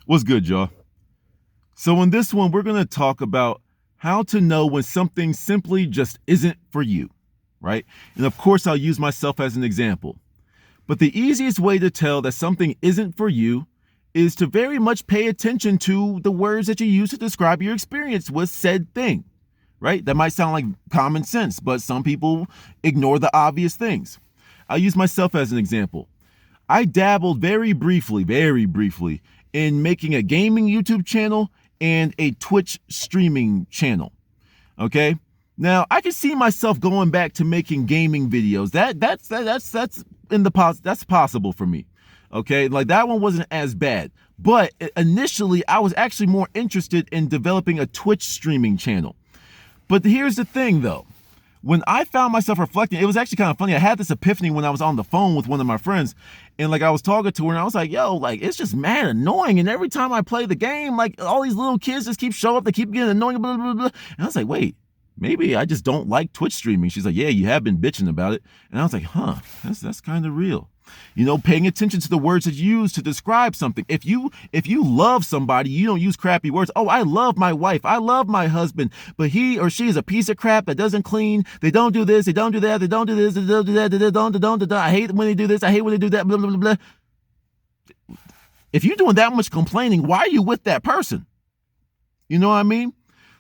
What's good, y'all? So, in this one, we're going to talk about how to know when something simply just isn't for you, right? And of course, I'll use myself as an example. But the easiest way to tell that something isn't for you is to very much pay attention to the words that you use to describe your experience with said thing, right? That might sound like common sense, but some people ignore the obvious things. I'll use myself as an example. I dabbled very briefly, in making a gaming YouTube channel and a Twitch streaming channel. Okay. Now I can see myself going back to making gaming videos. That's in the that's possible for me. Okay, like that one wasn't as bad. But initially, I was actually more interested in developing a Twitch streaming channel. But here's the thing, though. When I found myself reflecting, it was actually kind of funny. I had this epiphany when I was on the phone with one of my friends, and like I was talking to her, and I was like, "Yo, like it's just mad annoying." And every time I play the game, like all these little kids just keep showing up, they keep getting annoying, blah blah blah. And I was like, "Wait, maybe I just don't like Twitch streaming." She's like, "Yeah, you have been bitching about it," and I was like, "Huh, that's kind of real." Paying attention to the words that you use to describe something. If you love somebody, you don't use crappy words. Oh, I love my wife. I love my husband, but he or she is a piece of crap that doesn't clean. They don't do this. They don't do that. They don't do this. They don't do that. They don't. I hate when they do this. I hate when they do that. Blah blah blah blah. If you're doing that much complaining, why are you with that person? You know what I mean?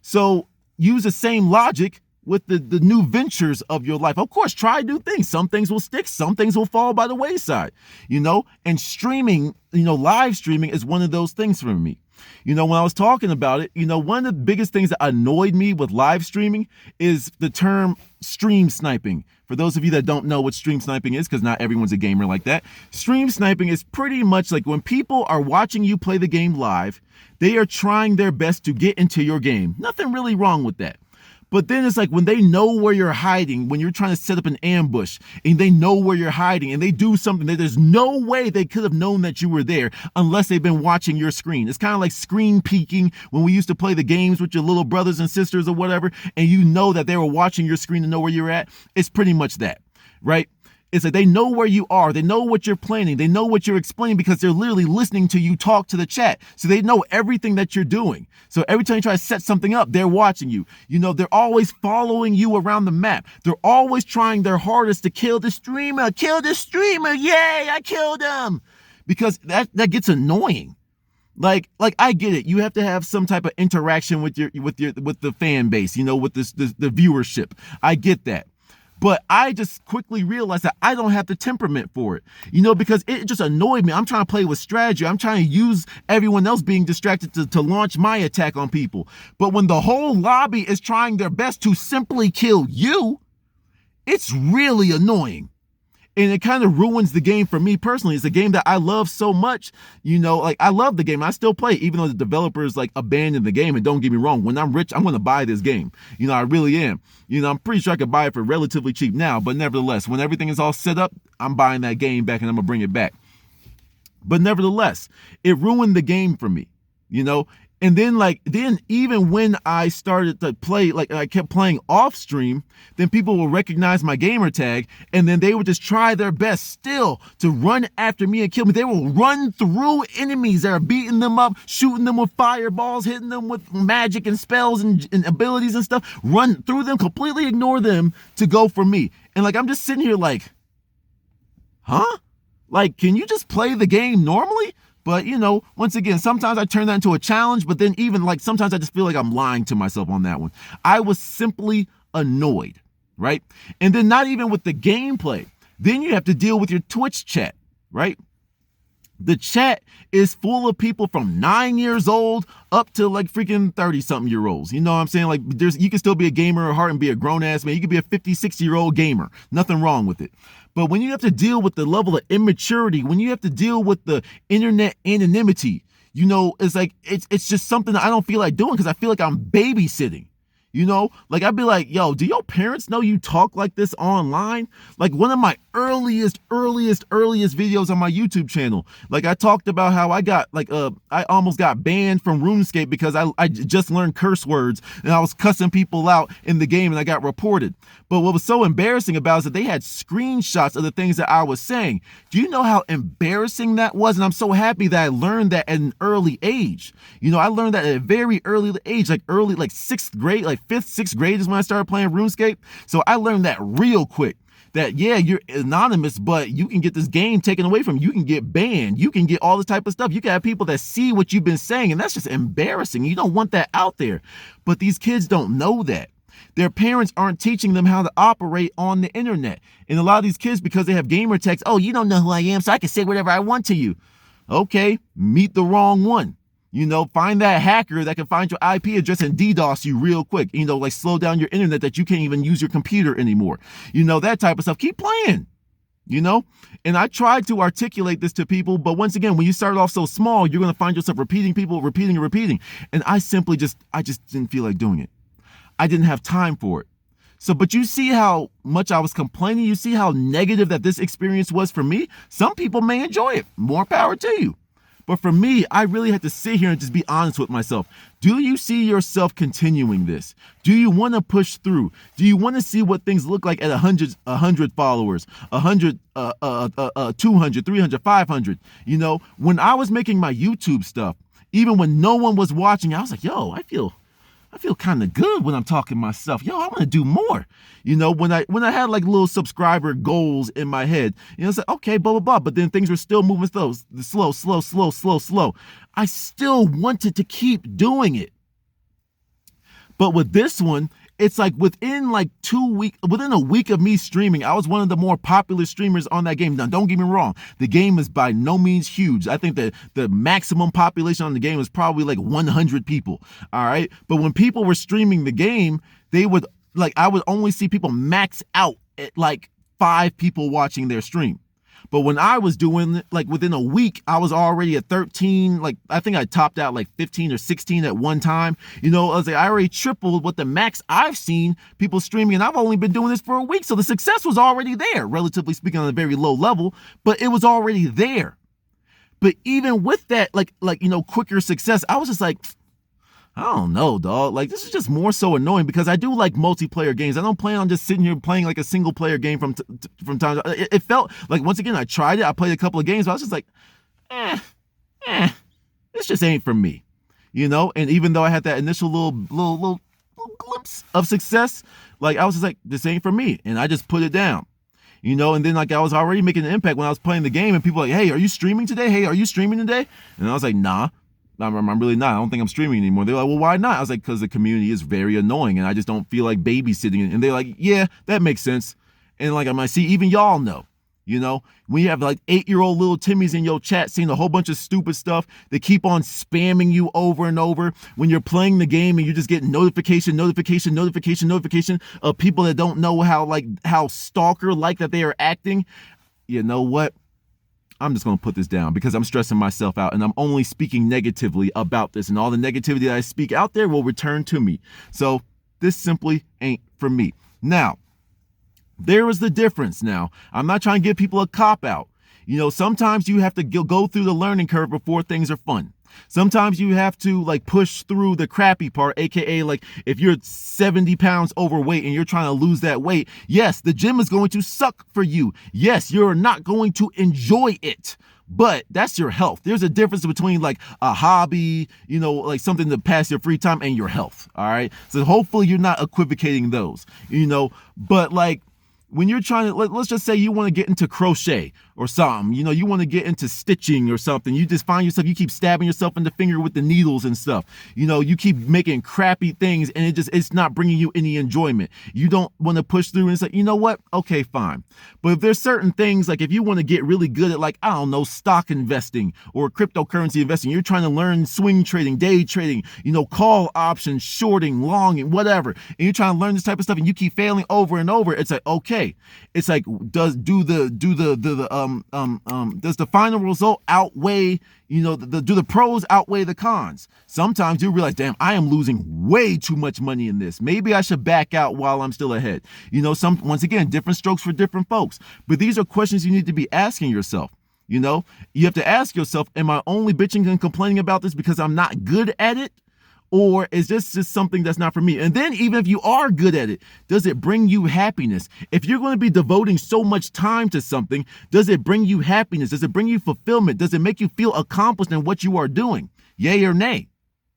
So use the same logic with the new ventures of your life. Of course, try new things. Some things will stick, some things will fall by the wayside. And streaming, live streaming is one of those things for me. When I was talking about it, one of the biggest things that annoyed me with live streaming is the term stream sniping. For those of you that don't know what stream sniping is, because not everyone's a gamer like that, stream sniping is pretty much like when people are watching you play the game live, they are trying their best to get into your game. Nothing really wrong with that. But then it's like when they know where you're hiding, when you're trying to set up an ambush and they know where you're hiding and they do something that there's no way they could have known that you were there unless they've been watching your screen. It's kind of like screen peeking when we used to play the games with your little brothers and sisters or whatever, and you know that they were watching your screen to know where you're at. It's pretty much that, right? It's like they know where you are. They know what you're planning. They know what you're explaining because they're literally listening to you talk to the chat. So they know everything that you're doing. So every time you try to set something up, they're watching you. They're always following you around the map. They're always trying their hardest to kill the streamer. Kill the streamer. Yay, I killed him. Because that gets annoying. Like I get it. You have to have some type of interaction with the fan base, with the viewership. I get that. But I just quickly realized that I don't have the temperament for it, because it just annoyed me. I'm trying to play with strategy. I'm trying to use everyone else being distracted to launch my attack on people. But when the whole lobby is trying their best to simply kill you, it's really annoying. And it kind of ruins the game for me personally. It's a game that I love so much, like I love the game. I still play it, even though the developers like abandoned the game. And don't get me wrong, when I'm rich, I'm going to buy this game. I really am. I'm pretty sure I could buy it for relatively cheap now, but nevertheless, when everything is all set up, I'm buying that game back and I'm going to bring it back. But nevertheless, it ruined the game for me, and then even when I started to play, like I kept playing off stream, then people will recognize my gamer tag and then they would just try their best still to run after me and kill me. They will run through enemies that are beating them up, shooting them with fireballs, hitting them with magic and spells and abilities and stuff, run through them, completely ignore them to go for me. And like, I'm just sitting here like, huh? Like, can you just play the game normally? But, once again, sometimes I turn that into a challenge, but then even like sometimes I just feel like I'm lying to myself on that one. I was simply annoyed, right? And then not even with the gameplay. Then you have to deal with your Twitch chat, right? The chat is full of people from 9 years old up to like freaking 30-something-year-olds. You know what I'm saying? Like you can still be a gamer at heart and be a grown-ass man. You can be a 50, 60-year-old gamer. Nothing wrong with it. But when you have to deal with the level of immaturity, when you have to deal with the internet anonymity, it's like it's just something that I don't feel like doing because I feel like I'm babysitting. You know, like I'd be like, yo, do your parents know you talk like this online? Like one of my earliest videos on my YouTube channel. Like I talked about how I got I almost got banned from RuneScape because I just learned curse words and I was cussing people out in the game and I got reported. But what was so embarrassing about it is that they had screenshots of the things that I was saying. Do you know how embarrassing that was? And I'm so happy that I learned that at an early age. You know, I learned that at a very early age, like sixth grade, like fifth, sixth grade is when I started playing RuneScape. So I learned that real quick. That, yeah, you're anonymous, but you can get this game taken away from you. You can get banned. You can get all this type of stuff. You can have people that see what you've been saying, and that's just embarrassing. You don't want that out there. But these kids don't know that. Their parents aren't teaching them how to operate on the internet. And a lot of these kids, because they have gamer tags, oh, you don't know who I am, so I can say whatever I want to you. Okay, meet the wrong one. You know, find that hacker that can find your IP address and DDoS you real quick. You know, like slow down your internet that you can't even use your computer anymore. You know, that type of stuff. Keep playing, you know? And I tried to articulate this to people, but once again, when you start off so small, you're going to find yourself repeating people, repeating and repeating. And I just didn't feel like doing it. I didn't have time for it. So, but you see how much I was complaining? You see how negative that this experience was for me? Some people may enjoy it. More power to you. But for me, I really had to sit here and just be honest with myself. Do you see yourself continuing this? Do you want to push through? Do you want to see what things look like at 100 followers, 100, 200, 300, 500? You know, when I was making my YouTube stuff, even when no one was watching, I was like, yo, I feel kind of good when I'm talking myself. Yo, I want to do more. You know, when I had like little subscriber goals in my head, you know, it's like, okay, blah, blah, blah. But then things were still moving slow. I still wanted to keep doing it. But with this one, it's like within a week of me streaming, I was one of the more popular streamers on that game. Now, don't get me wrong. The game is by no means huge. I think that the maximum population on the game is probably like 100 people. All right. But when people were streaming the game, I would only see people max out at like 5 people watching their stream. But when I was doing, like within a week, I was already at 13. Like I think I topped out like 15 or 16 at one time. You know, I already tripled what the max I've seen people streaming, and I've only been doing this for a week. So the success was already there, relatively speaking, on a very low level, but it was already there. But even with that, quicker success, I was just like, I don't know, dog. Like, this is just more so annoying because I do like multiplayer games. I don't plan on just sitting here playing like a single player game from time to time. It felt like, once again, I tried it. I played a couple of games, but I was just like, this just ain't for me, you know? And even though I had that initial little glimpse of success, like, I was just like, this ain't for me. And I just put it down, you know? And then like I was already making an impact when I was playing the game and people were like, hey, are you streaming today? Hey, are you streaming today? And I was like, nah. I'm really not. I don't think I'm streaming anymore. They're like, well, why not? I was like, because the community is very annoying and I just don't feel like babysitting. And they're like, yeah, that makes sense. And like, I'm like, see, even y'all know, you know, when you have like 8-year-old little Timmys in your chat saying a whole bunch of stupid stuff, they keep on spamming you over and over. When you're playing the game and you just get notification of people that don't know how stalker-like that they are acting. You know what? I'm just going to put this down because I'm stressing myself out and I'm only speaking negatively about this, and all the negativity that I speak out there will return to me. So this simply ain't for me. Now, there is the difference. Now, I'm not trying to give people a cop out. You know, sometimes you have to go through the learning curve before things are fun. Sometimes you have to like push through the crappy part, aka like if you're 70 pounds overweight and you're trying to lose that weight, yes, the gym is going to suck for you. Yes, you're not going to enjoy it, but that's your health. There's a difference between like a hobby, you know, like something to pass your free time, and your health. All right. So hopefully you're not equivocating those, you know, but like, when you're trying to, let's just say you want to get into crochet or something, you know, you want to get into stitching or something. You just find yourself, you keep stabbing yourself in the finger with the needles and stuff. You know, you keep making crappy things and it's not bringing you any enjoyment. You don't want to push through and it's like, you know what? Okay, fine. But if there's certain things, like if you want to get really good at like, I don't know, stock investing or cryptocurrency investing, you're trying to learn swing trading, day trading, you know, call options, shorting, longing, whatever. And you're trying to learn this type of stuff and you keep failing over and over. It's like, okay. It's like, do the does the final result outweigh, do the pros outweigh the cons? Sometimes you realize, damn, I am losing way too much money in this. Maybe I should back out while I'm still ahead. Once again, different strokes for different folks. But these are questions you need to be asking yourself. You have to ask yourself, am I only bitching and complaining about this because I'm not good at it? Or is this just something that's not for me? And then even if you are good at it, does it bring you happiness? If you're going to be devoting so much time to something, does it bring you happiness? Does it bring you fulfillment? Does it make you feel accomplished in what you are doing? Yay or nay?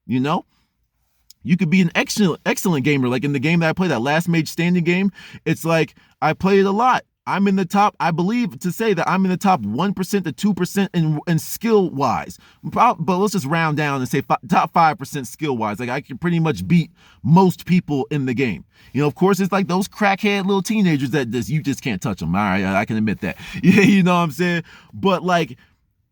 You could be an excellent gamer. Like in the game that I played, that Last Mage Standing game, it's like I played a lot. I'm in the top, I believe to say that I'm in the top 1% to 2% in skill wise. But let's just round down and say top 5% skill wise. Like I can pretty much beat most people in the game. Of course, it's like those crackhead little teenagers that you just can't touch them. All right, I can admit that. Yeah, you know what I'm saying? But like,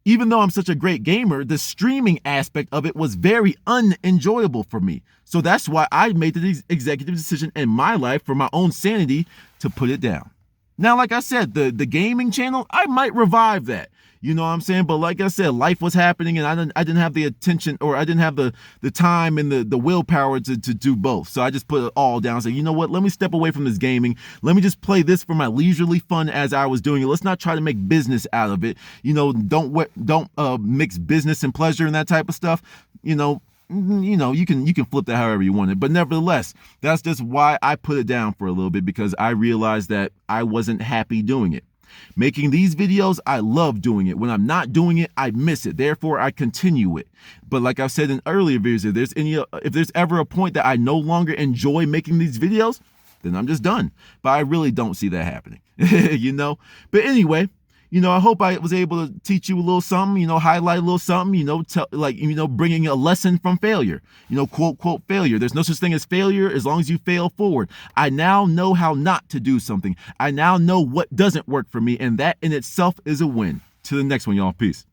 even though I'm such a great gamer, the streaming aspect of it was very unenjoyable for me. So that's why I made the executive decision in my life for my own sanity to put it down. Now, like I said, the gaming channel, I might revive that. You know what I'm saying? But like I said, life was happening and I didn't have the attention, or I didn't have the time and the willpower to do both. So I just put it all down and say, you know what? Let me step away from this gaming. Let me just play this for my leisurely fun as I was doing it. Let's not try to make business out of it. Don't mix business and pleasure and that type of stuff. You can flip that however you want it. But nevertheless, that's just why I put it down for a little bit, because I realized that I wasn't happy doing it. Making these videos, I love doing it. When I'm not doing it, I miss it. Therefore, I continue it. But like I've said in earlier videos, if there's ever a point that I no longer enjoy making these videos, then I'm just done. But I really don't see that happening, But anyway, I hope I was able to teach you a little something, highlight a little something, bringing a lesson from failure, quote, failure. There's no such thing as failure as long as you fail forward. I now know how not to do something. I now know what doesn't work for me. And that in itself is a win. To the next one, y'all. Peace.